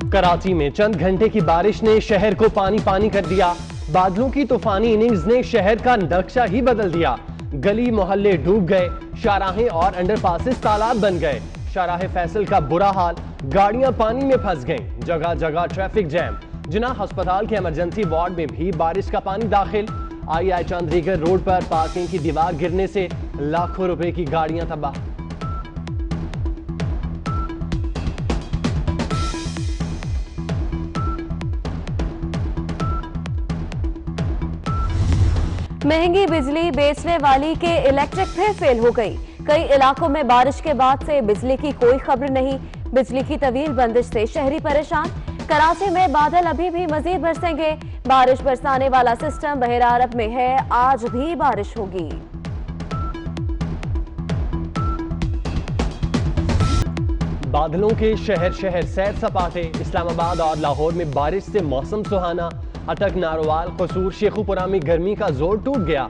कराची में चंद घंटे की बारिश ने शहर को पानी पानी कर दिया। बादलों की तूफानी इनिंग्स ने शहर का नक्शा ही बदल दिया। गली मोहल्ले डूब गए, शाहराहें और अंडरपासेस तालाब बन गए। शाहराह फैसल का बुरा हाल, गाड़ियां पानी में फंस गईं, जगह जगह ट्रैफिक जैम। जिन्ना अस्पताल के इमरजेंसी वार्ड में भी बारिश का पानी दाखिल। आई चंद्रीगर रोड पर पार्किंग की दीवार गिरने से लाखों रुपए की गाड़ियां तबाह। महंगी बिजली बेचने वाली के इलेक्ट्रिक फिर फेल हो गई। कई इलाकों में बारिश के बाद से बिजली की कोई खबर नहीं। बिजली की तवील बंदिश से शहरी परेशान। कराची में बादल अभी भी मजीद बरसेंगे। बारिश बरसाने वाला सिस्टम बहर अरब में है, आज भी बारिश होगी। बादलों के शहर शहर सैर सपाटे। इस्लामाबाद और लाहौर में बारिश से मौसम सुहाना। अटक, नारोवाल, कसूर, शेखुपुरा में गर्मी का जोर टूट गया।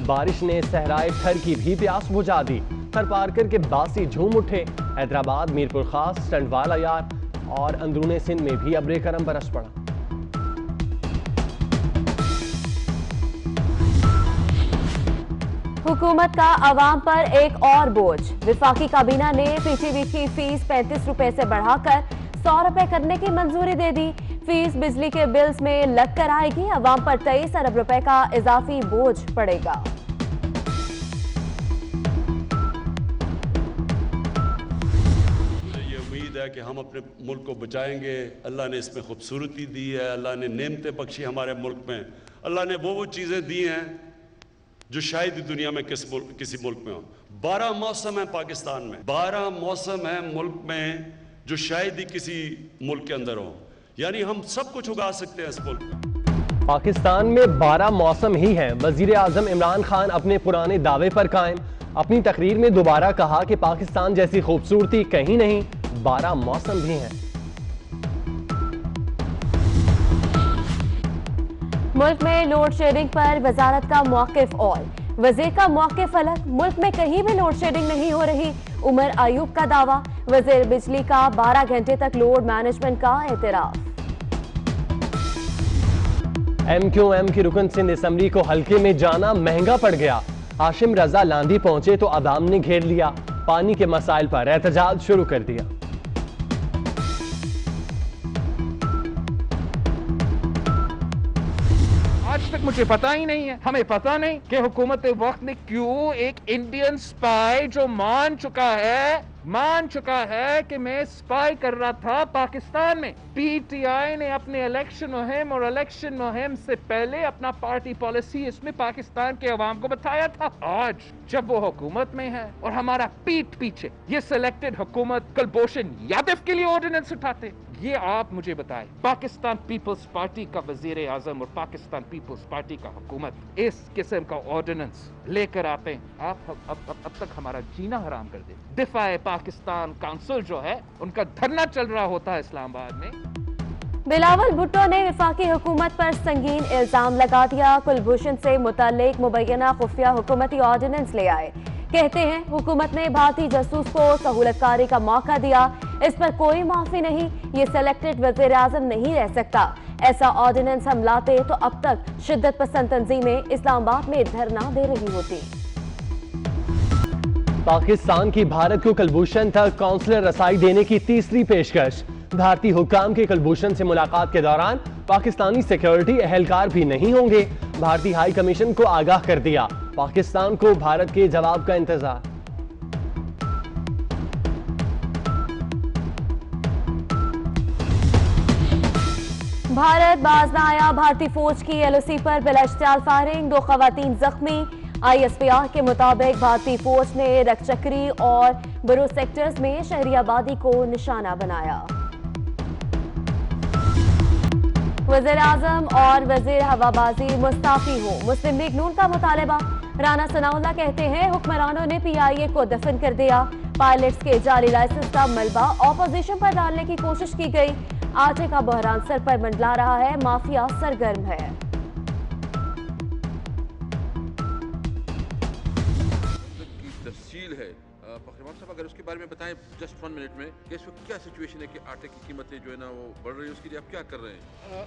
बारिश ने सहराए थर की भी प्यास बुझा दी। थर पार करके बासी झूम उठे। हैदराबाद, मीरपुर खास, टंडवाला यार और अंदरूने सिंध में भी अब्रे करम बरस पड़ा। हुकूमत का अवाम पर एक और बोझ। विफाकी काबीना ने पीटीवी की फीस 35 रुपए से बढ़ाकर 100 रुपए करने की मंजूरी दे दी। फीस बिजली के बिल्स में लग कर आएगी। अवाम पर 23 अरब रुपए का इजाफी बोझ पड़ेगा। ये उम्मीद है कि हम अपने मुल्क को बचाएंगे। अल्लाह ने इसमें खूबसूरती दी है, अल्लाह ने नेमतें बख्शी हमारे मुल्क में। अल्लाह ने वो चीज़ें दी हैं जो शायद दुनिया में किसी मुल्क में हो। 12 मौसम है पाकिस्तान में, 12 मौसम है मुल्क में जो शायद ही किसी मुल्क के अंदर हो। यानी हम सब कुछ उगा सकते हैं इस मुल्क में। पाकिस्तान में 12 मौसम ही हैं। वजीर आजम इमरान खान अपने पुराने दावे पर कायम। अपनी तकरीर में दोबारा कहा कि पाकिस्तान जैसी खूबसूरती कहीं नहीं, 12 मौसम भी हैं। मुल्क में लोड शेडिंग पर वजारत का मौकिफ और वजीर का मौकिफ अलग। मुल्क में कहीं भी लोड शेडिंग नहीं हो रही, उमर अयूब का दावा। वजीर बिजली का 12 घंटे तक लोड मैनेजमेंट का एतराफ। MQM की रुकन सिंध असम्बली को हल्के में जाना महंगा पड़ गया। हाशिम रजा लांधी पहुंचे तो अवाम ने घेर लिया। पानी के मसाइल पर एहतजाज शुरू कर दिया। आज तक मुझे पता ही नहीं है, हमें पता नहीं कि हुकूमत वक्त ने क्यों एक इंडियन स्पाई जो मान चुका है कि मैं स्पाई कर रहा था पाकिस्तान में। पीटीआई ने अपने इलेक्शन मुहिम और इलेक्शन मुहिम से पहले अपना पार्टी पॉलिसी इसमें पाकिस्तान के अवाम को बताया था। आज जब वो हुकूमत में है और हमारा पीठ पीछे ये सिलेक्टेड हुकूमत कुलभूषण यादव के लिए ऑर्डिनेंस उठाते, ये आप मुझे बताएं, पाकिस्तान पीपल्स पार्टी का वजीर आजम और पाकिस्तान पीपल्स पार्टी का हुकूमत इस किस्म का ऑर्डिनेंस लेकर आते हैं, आप अब तक हमारा जीना हराम कर दे। दिफाए पाकिस्तान काउंसिल जो है उनका धरना चल रहा होता है इस्लामाबाद में। बिलावल भुट्टो ने वफाकी हुकूमत पर संगीन इल्जाम लगा दिया। कुलभूषण से मुताल्लिक मुबैना खुफिया हुकूमती ऑर्डिनेंस ले आए। कहते हैं हुकूमत ने भारतीय जासूस को सहूलतकारी का मौका दिया, इस पर कोई माफी नहीं। ये सिलेक्टेड वज़ीर आज़म नहीं रह सकता। ऐसा ऑर्डिनेंस हम लाते तो अब तक शिद्दत पसंद तंजीमें इस्लामाबाद में धरना दे रही होती। पाकिस्तान की भारत को कुलभूषण तक काउंसलर रसाई देने की तीसरी पेशकश। भारतीय हुक्काम के कुलभूषण से मुलाकात के दौरान पाकिस्तानी सिक्योरिटी एहलकार भी नहीं होंगे। भारतीय हाई कमीशन को आगाह कर दिया। पाकिस्तान को भारत के जवाब का इंतजार। भारत बाज न आया। भारतीय फौज की LOC पर बिलाश्तियाल फायरिंग, 2 खवातीन जख्मी। ISPR के मुताबिक भारतीय फौज ने रकचक्री और बुरू सेक्टर्स में शहरी आबादी को निशाना बनाया। वज़ीर आज़म और वज़ीर हवाबाजी मुस्ताफी हो। मुस्लिम लीग नून का मुतालबा। राना सनाउल्लाह कहते हैं हुक्मरानों ने PIA को दफन कर दिया। पायलट्स के जाली लाइसेंस का मलबा ऑपोजिशन पर डालने की कोशिश की गई। आटे का बहरान सर पर मंडला रहा है, माफिया सरगर्म है। तफसील है, फखर साहब अगर उसके बारे में बताएं जस्ट 1 मिनट में कि इस वक्त क्या सिचुएशन है कि आटे की कीमतें जो है ना वो बढ़ रही है, उसके लिए आप क्या कर रहे हैं?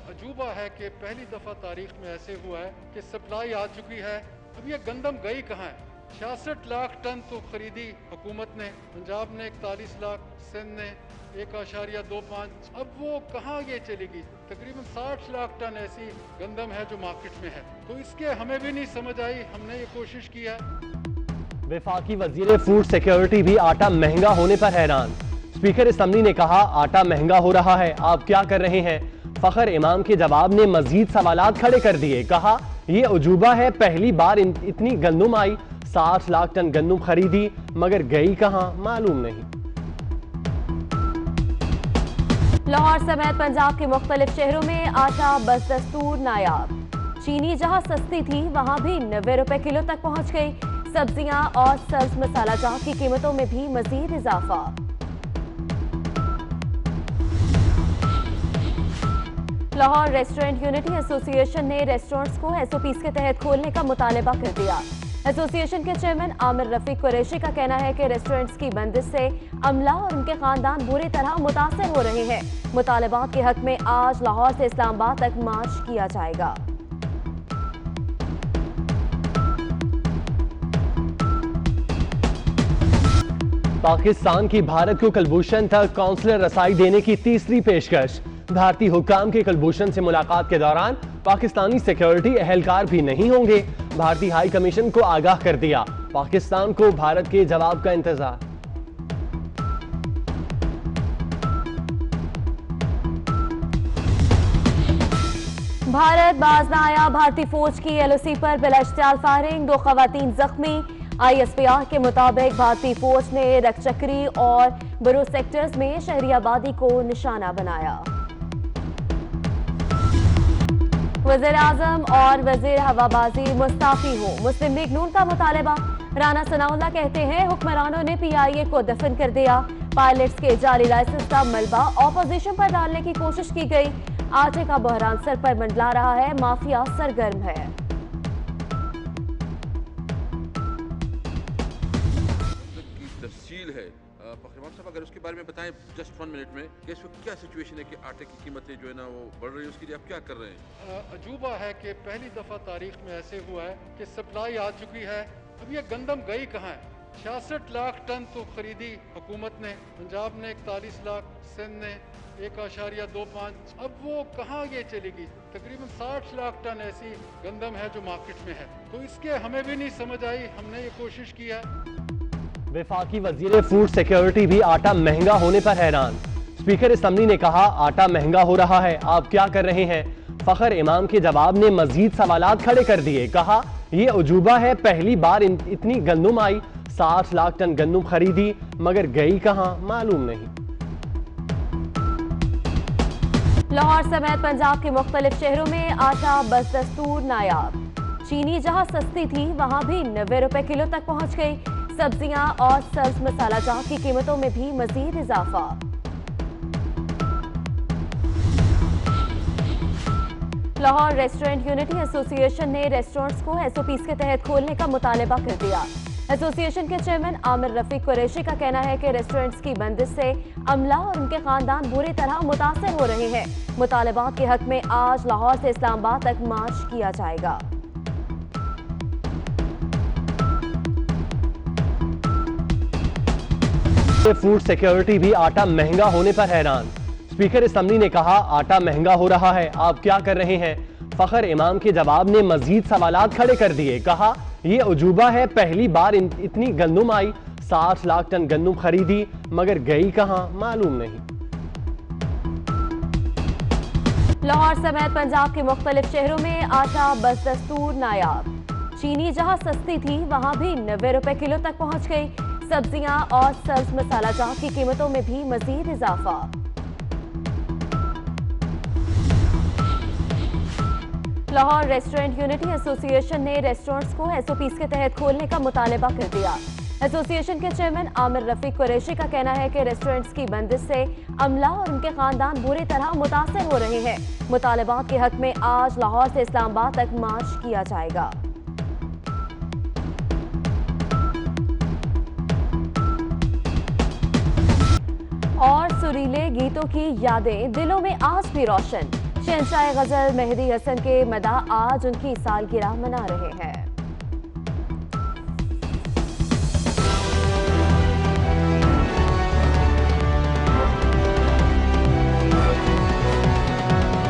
अजूबा है कि पहली दफ़ा तारीख में ऐसे हुआ है कि सप्लाई आ चुकी है। अब ये गंदम गई कहाँ है? 66 लाख टन तो खरीदी हुकूमत ने, पंजाब ने 41 लाख, सिंध ने 1.25, अब वो कहाँ ये चलेगी? तकरीबन 60 लाख टन ऐसी गंदम है जो मार्केट में है, तो इसके हमें भी नहीं समझ आई। हमने ये कोशिश की है। वफाकी वजीर फूड सिक्योरिटी भी आटा महंगा होने पर हैरान। स्पीकर असेंबली ने कहा आटा महंगा हो रहा है, आप क्या कर रहे हैं? फखर इमाम के जवाब ने मजीद सवालात खड़े कर दिए। कहा यह अजूबा है, पहली बार इतनी गंदम आई, 60 लाख टन गंदम खरीदी मगर गई कहां मालूम नहीं। लाहौर समेत पंजाब के मुख्तलिफ शहरों में आटा बदस्तूर नायाब। चीनी जहां सस्ती थी वहां भी 90 रुपए किलो तक पहुंच गई। सब्जियां और सब्ज मसाला जात की कीमतों में भी मजीद इजाफा। लाहौर रेस्टोरेंट यूनिटी एसोसिएशन ने रेस्टोरेंट्स को SOPs के तहत खोलने का मुतालबा कर दिया। एसोसिएशन के चेयरमैन आमिर रफीक कुरैशी का कहना है कि रेस्टोरेंट्स की बंदिश से अमला और उनके खानदान बुरी तरह मुतासर हो रहे हैं। मुतालबात के हक में आज लाहौर से इस्लामाबाद तक मार्च किया जाएगा। पाकिस्तान की भारत को कुलभूषण तक काउंसलर रसाई देने की तीसरी पेशकश। भारतीय हुक्काम के कुलभूषण से मुलाकात के दौरान पाकिस्तानी सिक्योरिटी एहलकार भी नहीं होंगे। भारतीय हाई कमीशन को आगाह कर दिया। पाकिस्तान को भारत के जवाब का इंतजार। भारत बाज न आया, भारतीय फौज की LOC पर बिलाश्तियाल फायरिंग, 2 खवातीन जख्मी। ISPR के मुताबिक भारतीय फौज ने रकचक्री और बुरो सेक्टर्स में शहरी आबादी को निशाना बनाया। वज़ीर आज़म और वज़ीर हवाबाजी मुस्ताफी हो, मुस्लिम लीग नून का मुतालबा। राना सनाउल्लाह कहते हैं हुक्मरानों ने PIA को दफन कर दिया। पायलट्स के जाली लाइसेंस का मलबा ऑपोजिशन पर डालने की कोशिश की गई। आटे का बहरान सर पर मंडला रहा है, माफिया सरगर्म है। तफसील है फखर साहब, अगर उसके बारे में बताएं जस्ट 1 मिनट में कि इस वक्त क्या सिचुएशन है कि आटे की कीमतें जो है ना वो बढ़ रही है, उसके लिए आप क्या कर रहे हैं? अजूबा है कि पहली दफ़ा तारीख में ऐसे हुआ है कि सप्लाई आ चुकी है। अब ये गंदम गई कहाँ है? 66 लाख टन तो खरीदी हुकूमत ने, पंजाब ने 41 लाख, सिंध ने 1.25, अब वो कहाँ ये चलेगी? तकरीबन 60 लाख टन ऐसी गंदम है जो मार्केट में है, तो इसके हमें भी नहीं समझ आई। हमने ये कोशिश की है। वफाकी वजीर फूड सिक्योरिटी भी आटा महंगा होने पर हैरान। स्पीकर असेंबली ने कहा आटा महंगा हो रहा है, आप क्या कर रहे हैं? फखर इमाम के जवाब ने मजीद सवालात खड़े कर दिए। कहा यह अजूबा है, पहली बार इतनी गंदम आई, 60 लाख टन गंदम खरीदी मगर गई कहां मालूम नहीं। लाहौर समेत पंजाब के मुख्तलिफ शहरों में आटा बदस्तूर नायाब। चीनी जहां सस्ती थी वहां भी 90 रुपए किलो तक पहुंच गई। सब्जियां और सब्ज मसाला जात की कीमतों में भी मजीद इजाफा। लाहौर रेस्टोरेंट यूनिटी एसोसिएशन ने रेस्टोरेंट्स को SOPs के तहत खोलने का मुतालबा कर दिया। एसोसिएशन के चेयरमैन आमिर रफीक कुरैशी का कहना है कि रेस्टोरेंट्स की बंदिश से अमला और उनके खानदान बुरी तरह मुतासर हो रहे हैं। मुतालबात के हक में आज लाहौर से इस्लामाबाद तक मार्च किया जाएगा। फूड सिक्योरिटी भी आटा महंगा होने पर हैरान। स्पीकर असेंबली ने कहा आटा महंगा हो रहा है, आप क्या कर रहे हैं? फखर इमाम के जवाब ने मजीद सवालात खड़े कर दिए। कहा यह अजूबा है, पहली बार इतनी गंदम आई, 60 लाख टन गंदम खरीदी मगर गई कहां मालूम नहीं। लाहौर समेत पंजाब के मुख्तलिफ शहरों में आटा बदस्तूर नायाब। चीनी जहां सस्ती थी वहां भी 90 रुपए किलो तक पहुंच गई। सब्जियां और सब्ज मसाला जात की कीमतों में भी मजीद इजाफा। लाहौर रेस्टोरेंट यूनिटी एसोसिएशन ने रेस्टोरेंट्स को SOPs के तहत खोलने का मुतालबा कर दिया। एसोसिएशन के चेयरमैन आमिर रफीक कुरैशी का कहना है कि रेस्टोरेंट्स की बंदिश से अमला और उनके खानदान बुरी तरह मुतासर हो रहे हैं। मुतालबात के हक में आज लाहौर से इस्लामाबाद तक मार्च किया जाएगा। सुरीले गीतों की यादें, दिलों में आस भी रोशन। शहंशाह गजल मेहदी हसन के मदा आज उनकी सालगिरह मना रहे हैं।